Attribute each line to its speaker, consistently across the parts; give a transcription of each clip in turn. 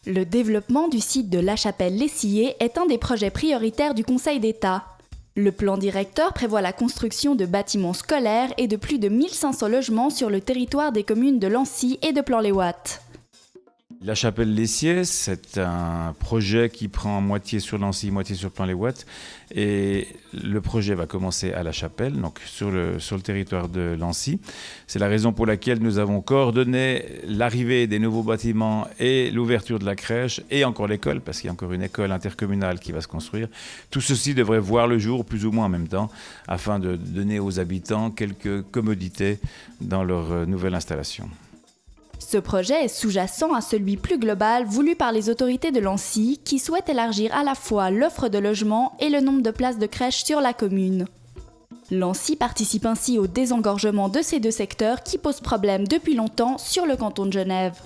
Speaker 1: Le développement du site de La Chapelle-Lessillé est un des projets prioritaires du Conseil d'État. Le plan directeur prévoit la construction de bâtiments scolaires et de plus de 1500 logements sur le territoire des communes de Lancy et de Plan-les-Ouates.
Speaker 2: La Chapelle-Lessillé, c'est un projet qui prend moitié sur Lancy, moitié sur Plan-les-Ouates. Et le projet va commencer à La Chapelle, donc sur le territoire de Lancy. C'est la raison pour laquelle nous avons coordonné l'arrivée des nouveaux bâtiments et l'ouverture de la crèche et encore l'école, parce qu'il y a encore une école intercommunale qui va se construire. Tout ceci devrait voir le jour plus ou moins en même temps, afin de donner aux habitants quelques commodités dans leur nouvelle installation.
Speaker 1: Ce projet est sous-jacent à celui plus global voulu par les autorités de Lancy qui souhaitent élargir à la fois l'offre de logements et le nombre de places de crèche sur la commune. Lancy participe ainsi au désengorgement de ces deux secteurs qui posent problème depuis longtemps sur le canton de Genève.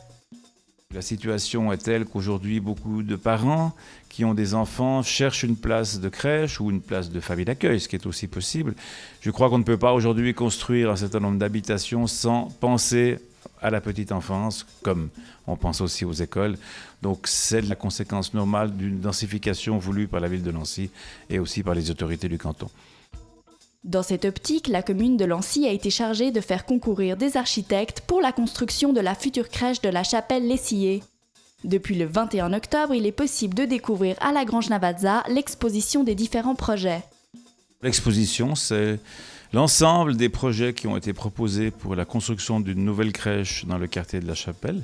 Speaker 2: La situation est telle qu'aujourd'hui, beaucoup de parents qui ont des enfants cherchent une place de crèche ou une place de famille d'accueil, ce qui est aussi possible. Je crois qu'on ne peut pas aujourd'hui construire un certain nombre d'habitations sans penser à la petite enfance, comme on pense aussi aux écoles. Donc c'est la conséquence normale d'une densification voulue par la ville de Lancy et aussi par les autorités du canton.
Speaker 1: Dans cette optique, la commune de Lancy a été chargée de faire concourir des architectes pour la construction de la future crèche de La Chapelle-Lessillé. Depuis le 21 octobre, il est possible de découvrir à la Grange Navazza l'exposition des différents projets.
Speaker 2: L'exposition, c'est l'ensemble des projets qui ont été proposés pour la construction d'une nouvelle crèche dans le quartier de La Chapelle.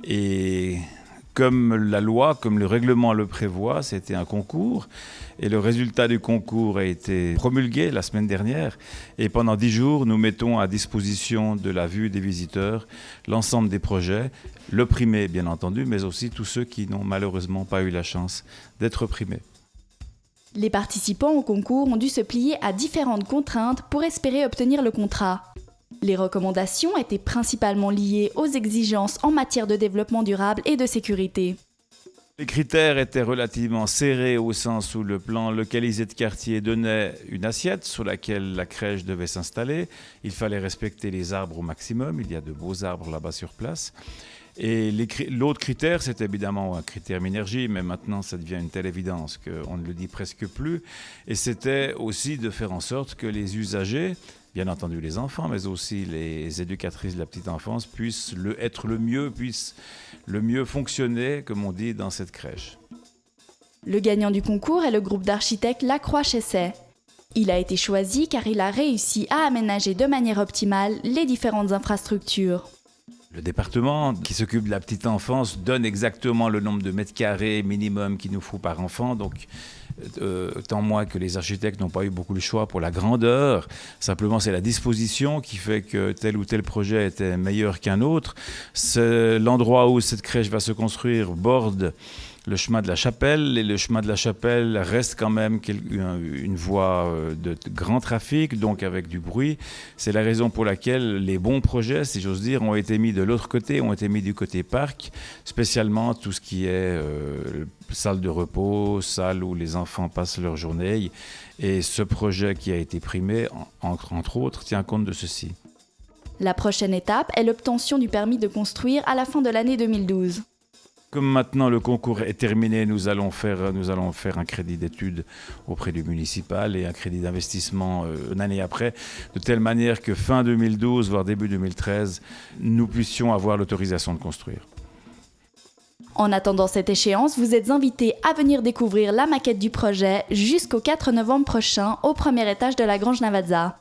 Speaker 2: Et comme la loi, comme le règlement le prévoit, c'était un concours. Et le résultat du concours a été promulgué la semaine dernière. Et pendant 10 jours, nous mettons à disposition de la vue des visiteurs l'ensemble des projets, le primé bien entendu, mais aussi tous ceux qui n'ont malheureusement pas eu la chance d'être primés.
Speaker 1: Les participants au concours ont dû se plier à différentes contraintes pour espérer obtenir le contrat. Les recommandations étaient principalement liées aux exigences en matière de développement durable et de sécurité.
Speaker 2: Les critères étaient relativement serrés au sens où le plan localisé de quartier donnait une assiette sur laquelle la crèche devait s'installer. Il fallait respecter les arbres au maximum, il y a de beaux arbres là-bas sur place. Et l'autre critère, c'est évidemment un critère énergie, mais maintenant ça devient une telle évidence qu'on ne le dit presque plus. Et c'était aussi de faire en sorte que les usagers, bien entendu les enfants, mais aussi les éducatrices de la petite enfance, puissent le mieux fonctionner, comme on dit, dans cette crèche.
Speaker 1: Le gagnant du concours est le groupe d'architectes Lacroix-Chessay. Il a été choisi car il a réussi à aménager de manière optimale les différentes infrastructures.
Speaker 2: Le département qui s'occupe de la petite enfance donne exactement le nombre de mètres carrés minimum qu'il nous faut par enfant. Donc, tant moins que les architectes n'ont pas eu beaucoup le choix pour la grandeur. Simplement, c'est la disposition qui fait que tel ou tel projet était meilleur qu'un autre. L'endroit où cette crèche va se construire borde le chemin de la Chapelle, et le chemin de la Chapelle reste quand même une voie de grand trafic, donc avec du bruit. C'est la raison pour laquelle les bons projets, si j'ose dire, ont été mis de l'autre côté, ont été mis du côté parc, spécialement tout ce qui est salle de repos, salle où les enfants passent leur journée. Et ce projet qui a été primé, entre autres, tient compte de ceci.
Speaker 1: La prochaine étape est l'obtention du permis de construire à la fin de l'année 2012.
Speaker 2: Comme maintenant le concours est terminé, nous allons faire un crédit d'études auprès du municipal et un crédit d'investissement une année après, de telle manière que fin 2012, voire début 2013, nous puissions avoir l'autorisation de construire.
Speaker 1: En attendant cette échéance, vous êtes invités à venir découvrir la maquette du projet jusqu'au 4 novembre prochain au premier étage de la Grange Navazza.